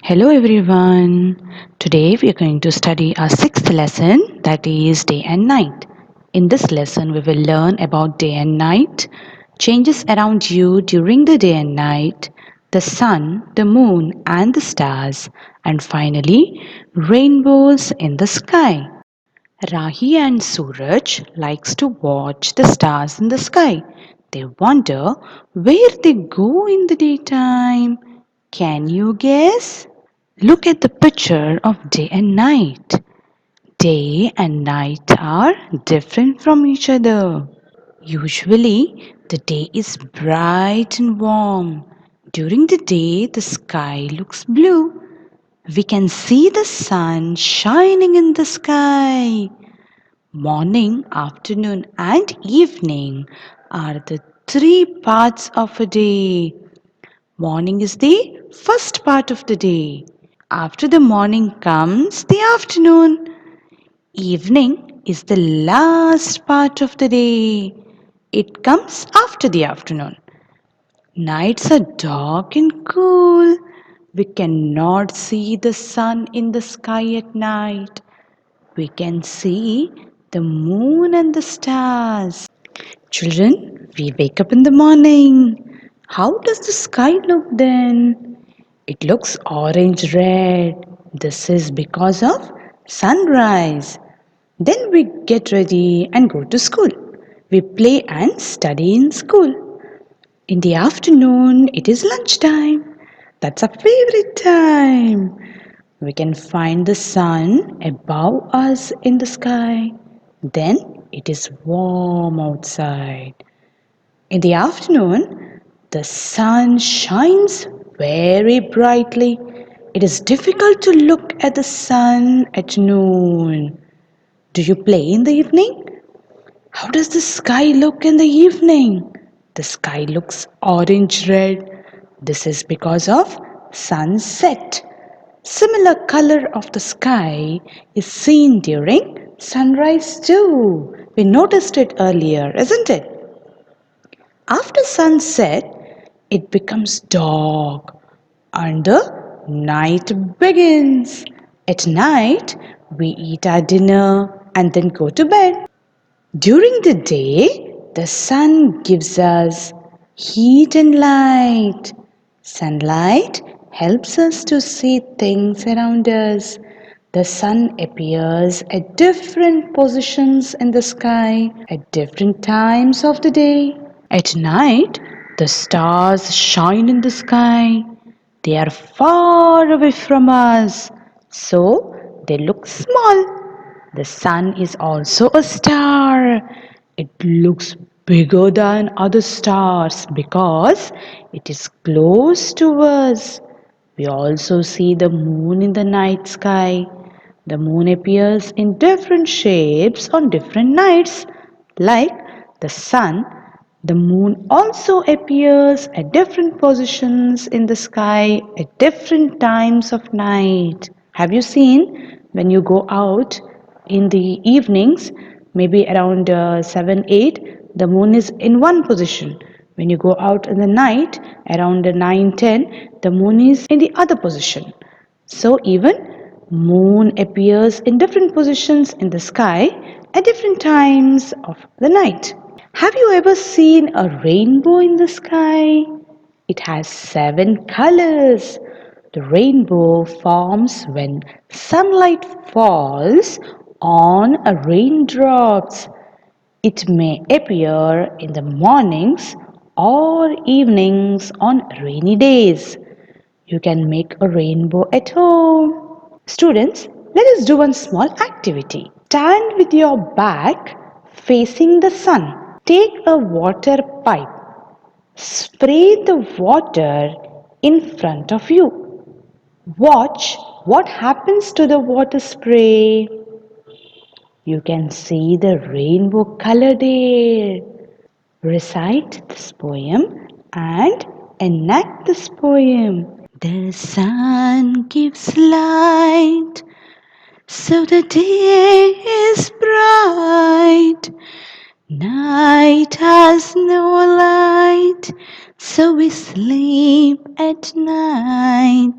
Hello everyone. Today we are going to study our sixth lesson, that is day and night. In this lesson we will learn about day and night, changes around you during the day and night, the sun, the moon and the stars, and finally rainbows in the sky. Rahi and Suraj likes to watch the stars in the sky. They wonder where they go in the daytime. Can you guess? Look at the picture of day and night. Day and night are different from each other. Usually, the day is bright and warm. During the day, the sky looks blue. We can see the sun shining in the sky. Morning, afternoon, and evening are the three parts of a day. Morning is the first part of the day. After the morning comes the afternoon. Evening is the last part of the day. It comes after the afternoon. Nights are dark and cool. We cannot see the sun in the sky at night. We can see the moon and the stars. Children, we wake up in the morning. How does the sky look then? It looks orange red. This is because of sunrise. Then we get ready and go to school. We play and study in school. In the afternoon, it is lunchtime. That's our favorite time. We can find the sun above us in the sky. Then it is warm outside. In the afternoon, the sun shines very brightly. It is difficult to look at the sun at noon. Do you play in the evening? How does the sky look in the evening? The sky looks orange red. This is because of sunset. Similar color of the sky is seen during sunrise too. We noticed it earlier, isn't it? After sunset, it becomes dark and the night begins. At night, we eat our dinner and then go to bed. During the day, the sun gives us heat and light. Sunlight helps us to see things around us. The sun appears at different positions in the sky at different times of the day. At night, the stars shine in the sky. They are far away from us, so they look small. The sun is also a star. It looks bigger than other stars because it is close to us. We also see the moon in the night sky. The moon appears in different shapes on different nights. Like the sun, the moon also appears at different positions in the sky at different times of night. Have you seen when you go out in the evenings, maybe around 7, 8, the moon is in one position. When you go out in the night, around 9, 10, the moon is in the other position. So even moon appears in different positions in the sky at different times of the night. Have you ever seen a rainbow in the sky? It has 7 colors. The rainbow forms when sunlight falls on a raindrops. It may appear in the mornings or evenings on rainy days. You can make a rainbow at home. Students, let us do one small activity. Stand with your back facing the sun. Take a water pipe. Spray the water in front of you. Watch what happens to the water spray. You can see the rainbow colored air. Recite this poem and enact this poem. The sun gives light, so the day is bright. Night has no light, so we sleep at night.